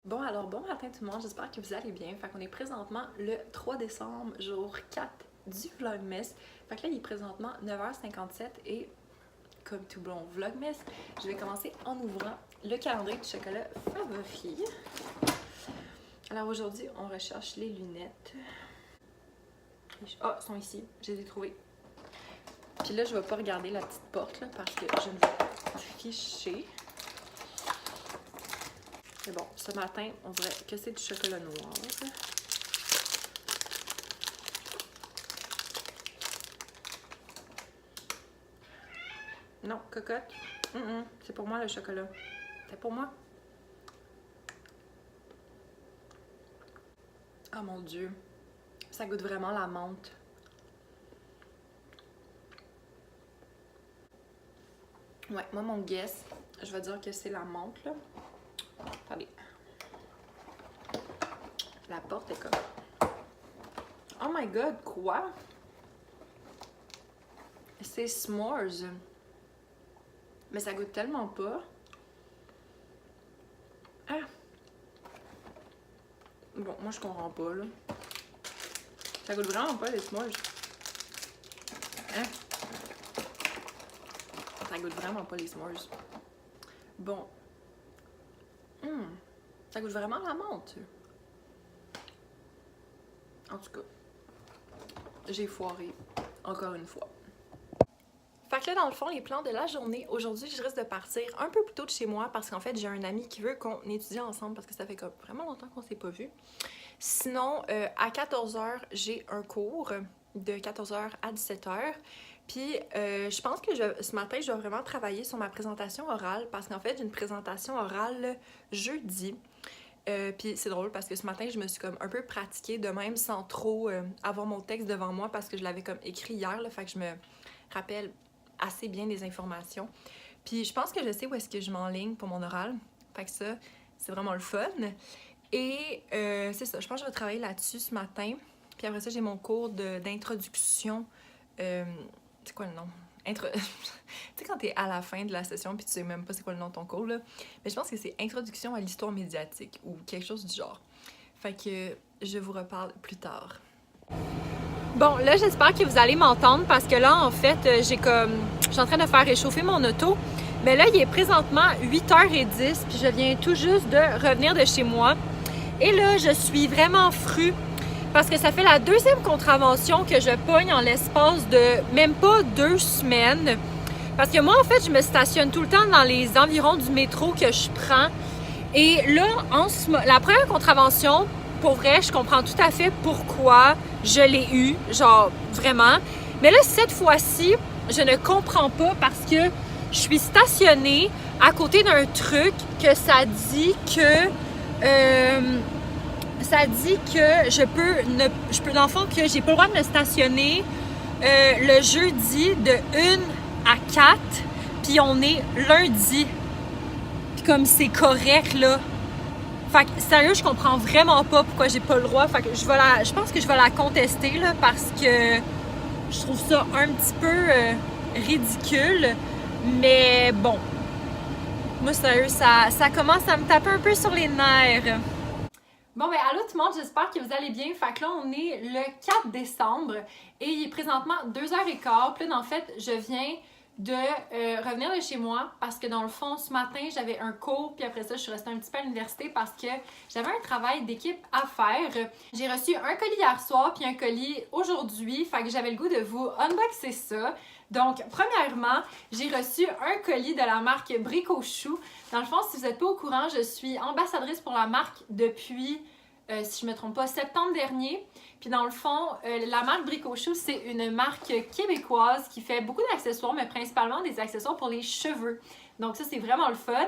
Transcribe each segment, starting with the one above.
Bon, alors bon matin tout le monde, j'espère que vous allez bien. Fait qu'on est présentement le 3 décembre, jour 4 du Vlogmas. Fait que là, il est présentement 9h57 et comme tout bon Vlogmas, je vais commencer en ouvrant le calendrier de chocolat favori. Alors aujourd'hui, on recherche les lunettes. Ah, sont ici, je les ai trouvées. Puis là, je vais pas regarder la petite porte là, parce que je ne vais pas tricher. Mais bon, ce matin, on dirait que c'est du chocolat noir. Non, cocotte. C'est pour moi le chocolat. C'est pour moi. Oh mon Dieu. Ça goûte vraiment la menthe. Ouais, moi mon guess, je vais dire que c'est la menthe là. Attendez. La porte est comme... Oh my god, quoi? C'est s'mores. Mais ça goûte tellement pas. Ah! Bon, moi je comprends pas là. Ça goûte vraiment pas les s'mores. Hein? Ça goûte vraiment pas les s'mores. Bon. Ça goûte vraiment la menthe. En tout cas, j'ai foiré. Encore une fois. Fait que là, dans le fond, les plans de la journée, aujourd'hui, je risque de partir un peu plus tôt de chez moi parce qu'en fait, j'ai un ami qui veut qu'on étudie ensemble parce que ça fait comme vraiment longtemps qu'on s'est pas vu. Sinon, à 14h, j'ai un cours de 14h à 17h. Puis, je pense que ce matin, je dois vraiment travailler sur ma présentation orale parce qu'en fait, j'ai une présentation orale jeudi. Puis c'est drôle parce que ce matin, je me suis comme un peu pratiquée de même sans trop avoir mon texte devant moi parce que je l'avais comme écrit hier, là, fait que je me rappelle assez bien des informations. Puis je pense que je sais où est-ce que je m'enligne pour mon oral. Fait que ça, c'est vraiment le fun. Et c'est ça, je pense que je vais travailler là-dessus ce matin. Puis après ça, j'ai mon cours d'introduction. C'est quoi le nom? Tu sais, quand t'es à la fin de la session puis tu sais même pas c'est quoi le nom de ton cours, là. Mais je pense que c'est Introduction à l'histoire médiatique ou quelque chose du genre. Fait que je vous reparle plus tard. Bon, là, j'espère que vous allez m'entendre parce que là, en fait, je suis en train de faire réchauffer mon auto. Mais là, il est présentement 8h10 puis je viens tout juste de revenir de chez moi. Et là, je suis vraiment frue parce que ça fait la deuxième contravention que je pogne en l'espace de même pas 2 semaines. Parce que moi, en fait, je me stationne tout le temps dans les environs du métro que je prends. Et là, la première contravention, pour vrai, je comprends tout à fait pourquoi je l'ai eu, genre vraiment. Mais là, cette fois-ci, je ne comprends pas parce que je suis stationnée à côté d'un truc que ça dit que... dans le fond, que j'ai pas le droit de me stationner le jeudi de 1 à 4, puis on est lundi. Puis comme c'est correct, là. Fait que, sérieux, je comprends vraiment pas pourquoi j'ai pas le droit. Fait que je pense que je vais la contester, là, parce que je trouve ça un petit peu ridicule. Mais bon. Moi, sérieux, ça commence à me taper un peu sur les nerfs. Bon, ben allô tout le monde, j'espère que vous allez bien. Fait que là, on est le 4 décembre et il est présentement 2h15. Puis là, en fait, je viens de revenir de chez moi parce que dans le fond, ce matin, j'avais un cours. Puis après ça, je suis restée un petit peu à l'université parce que j'avais un travail d'équipe à faire. J'ai reçu un colis hier soir puis un colis aujourd'hui. Fait que j'avais le goût de vous unboxer ça. Donc, premièrement, j'ai reçu un colis de la marque Bricochou. Dans le fond, si vous n'êtes pas au courant, je suis ambassadrice pour la marque depuis, si je ne me trompe pas, septembre dernier. Puis dans le fond, la marque Bricochou, c'est une marque québécoise qui fait beaucoup d'accessoires, mais principalement des accessoires pour les cheveux. Donc ça, c'est vraiment le fun.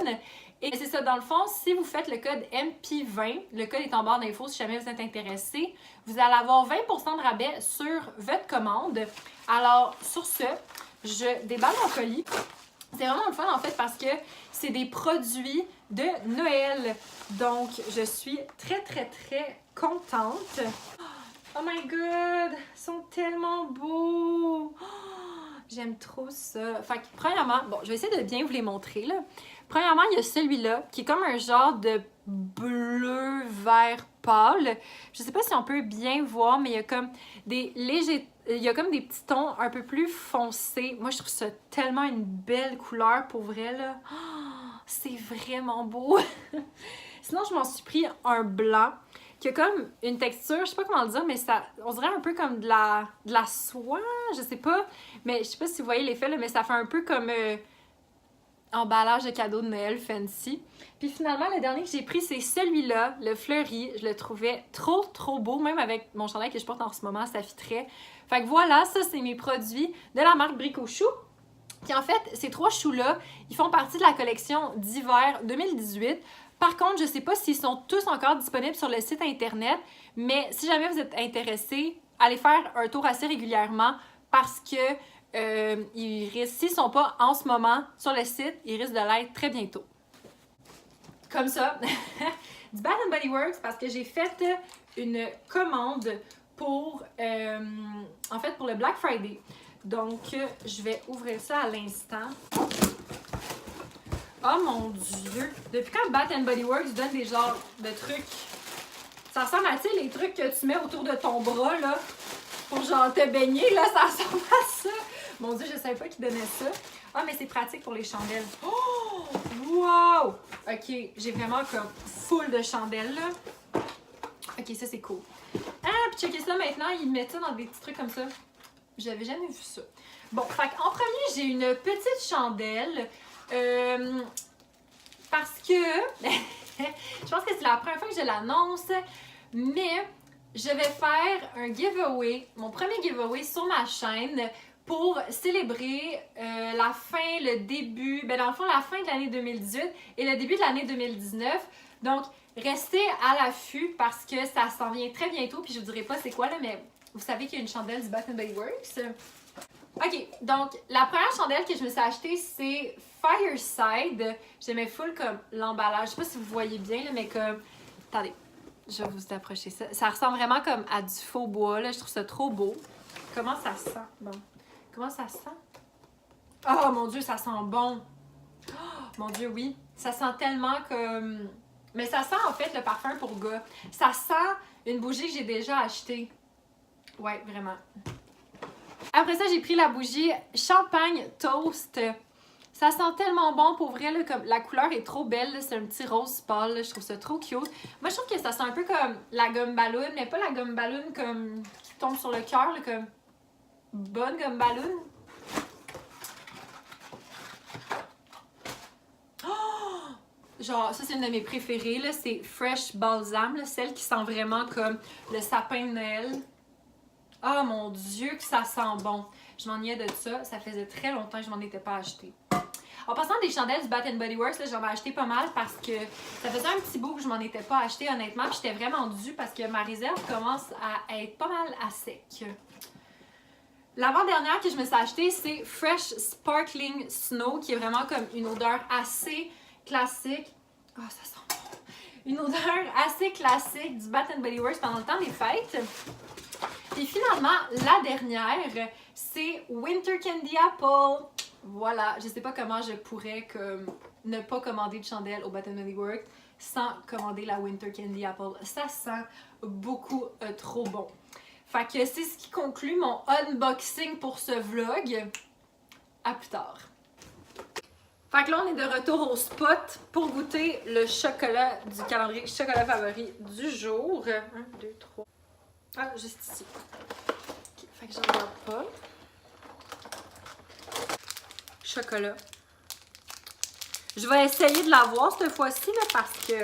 Et c'est ça, dans le fond, si vous faites le code MP20, le code est en barre d'infos si jamais vous êtes intéressé, vous allez avoir 20% de rabais sur votre commande. Alors, sur ce, je déballe mon colis. C'est vraiment le fun en fait parce que c'est des produits de Noël. Donc, je suis très, très, très contente. Oh my god! Ils sont tellement beaux! J'aime trop ça. Fait que, premièrement, bon, je vais essayer de bien vous les montrer, là. Premièrement, il y a celui-là qui est comme un genre de bleu vert pâle. Je sais pas si on peut bien voir, mais il y a comme des légers... Il y a comme des petits tons un peu plus foncés. Moi, je trouve ça tellement une belle couleur pour vrai, là. Oh, c'est vraiment beau! Sinon, je m'en suis pris un blanc qui a comme une texture, je sais pas comment le dire, mais ça, on dirait un peu comme de la soie, je sais pas. Mais je sais pas si vous voyez l'effet, là, mais ça fait un peu comme emballage de cadeau de Noël fancy. Puis finalement, le dernier que j'ai pris, c'est celui-là, le fleuri. Je le trouvais trop beau, même avec mon chandail que je porte en ce moment, ça fitterait. Fait que voilà, ça c'est mes produits de la marque Bricochou. Puis en fait, ces 3 choux-là, ils font partie de la collection d'hiver 2018. Par contre, je sais pas s'ils sont tous encore disponibles sur le site internet, mais si jamais vous êtes intéressé, allez faire un tour assez régulièrement parce que s'ils sont pas en ce moment sur le site, ils risquent de l'être très bientôt. Comme ça, du Bath & Body Works parce que j'ai fait une commande pour, en fait, pour le Black Friday. Donc, je vais ouvrir ça à l'instant. Oh mon Dieu! Depuis quand Bath & Body Works donne des genres de trucs? Ça ressemble à, tu sais, les trucs que tu mets autour de ton bras, là, pour genre te baigner, là, ça ressemble à ça. Mon Dieu, je savais pas qu'ils donnaient ça. Ah, mais c'est pratique pour les chandelles. Oh! Wow! OK, j'ai vraiment comme full de chandelles, là. OK, ça, c'est cool. Ah, puis checker ça maintenant, ils mettent ça dans des petits trucs comme ça. J'avais jamais vu ça. Bon, fait en premier, j'ai une petite chandelle. Parce que je pense que c'est la première fois que je l'annonce, mais je vais faire un giveaway, mon premier giveaway sur ma chaîne pour célébrer la fin, le début, ben dans le fond la fin de l'année 2018 et le début de l'année 2019. Donc, restez à l'affût parce que ça s'en vient très bientôt, puis je vous dirai pas c'est quoi là, mais vous savez qu'il y a une chandelle du Bath & Body Works. OK, donc la première chandelle que je me suis achetée, c'est Fireside. J'aimais full comme l'emballage. Je sais pas si vous voyez bien, là, mais comme... Attendez, je vais vous approcher ça. Ça ressemble vraiment comme à du faux bois, là. Je trouve ça trop beau. Comment ça sent? Bon. Comment ça sent? Oh mon Dieu, ça sent bon! Oh, mon Dieu, oui. Ça sent tellement comme... Mais ça sent en fait le parfum pour gars. Ça sent une bougie que j'ai déjà achetée. Ouais, vraiment. Après ça, j'ai pris la bougie Champagne Toast. Ça sent tellement bon pour vrai, là, comme la couleur est trop belle, c'est un petit rose pâle, là, je trouve ça trop cute. Moi, je trouve que ça sent un peu comme la gomme ballon, mais pas la gomme ballon comme qui tombe sur le cœur, comme bonne gomme ballon. Oh! Genre, ça c'est une de mes préférées, là, c'est Fresh Balsam, là, celle qui sent vraiment comme le sapin de Noël. Oh mon Dieu que ça sent bon! Je m'ennuyais de ça. Ça faisait très longtemps que je m'en étais pas acheté. En passant des chandelles du Bath & Body Works, j'en ai acheté pas mal parce que ça faisait un petit bout que je m'en étais pas acheté honnêtement. Puis j'étais vraiment due parce que ma réserve commence à être pas mal à sec. L'avant-dernière que je me suis achetée, c'est Fresh Sparkling Snow, qui est vraiment comme une odeur assez classique. Oh, ça sent bon! Une odeur assez classique du Bath & Body Works pendant le temps des fêtes. Et finalement, la dernière, c'est Winter Candy Apple. Voilà, je sais pas comment je pourrais comme ne pas commander de chandelle au Bath & Body Works sans commander la Winter Candy Apple. Ça sent beaucoup trop bon. Fait que c'est ce qui conclut mon unboxing pour ce vlog. À plus tard. Fait que là, on est de retour au spot pour goûter le chocolat du calendrier chocolat favori du jour. 1, 2, 3. Ah, juste ici. Okay, fait que je regarde pas. Chocolat. Je vais essayer de l'avoir cette fois-ci là, parce que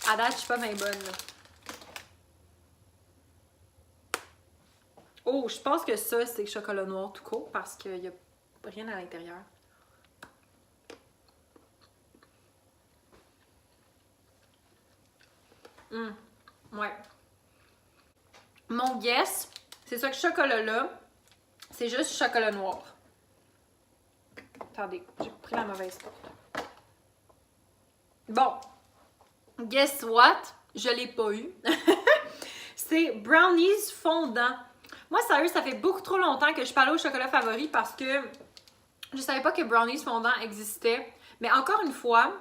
à date, je suis pas bien bonne. Là. Oh, je pense que ça, c'est chocolat noir tout court parce qu'il n'y a rien à l'intérieur. Ouais. Mon guess, c'est ça que chocolat-là, c'est juste chocolat noir. Attendez, j'ai pris la mauvaise porte. Bon, guess what? Je l'ai pas eu. C'est brownies fondant. Moi, sérieux, ça fait beaucoup trop longtemps que je parlais au chocolat favori parce que je savais pas que brownies fondant existait. Mais encore une fois,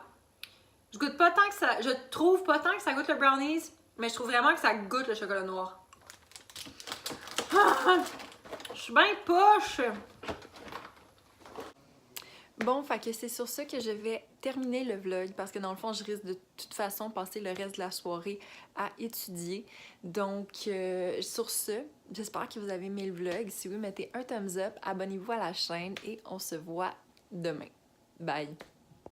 Je goûte pas tant que ça... Je trouve pas tant que ça goûte le brownies, mais je trouve vraiment que ça goûte le chocolat noir. Ah, je suis bien poche! Bon, fait que c'est sur ça que je vais terminer le vlog parce que dans le fond, je risque de toute façon passer le reste de la soirée à étudier. Donc, sur ce, j'espère que vous avez aimé le vlog. Si oui, mettez un thumbs up, abonnez-vous à la chaîne et on se voit demain. Bye!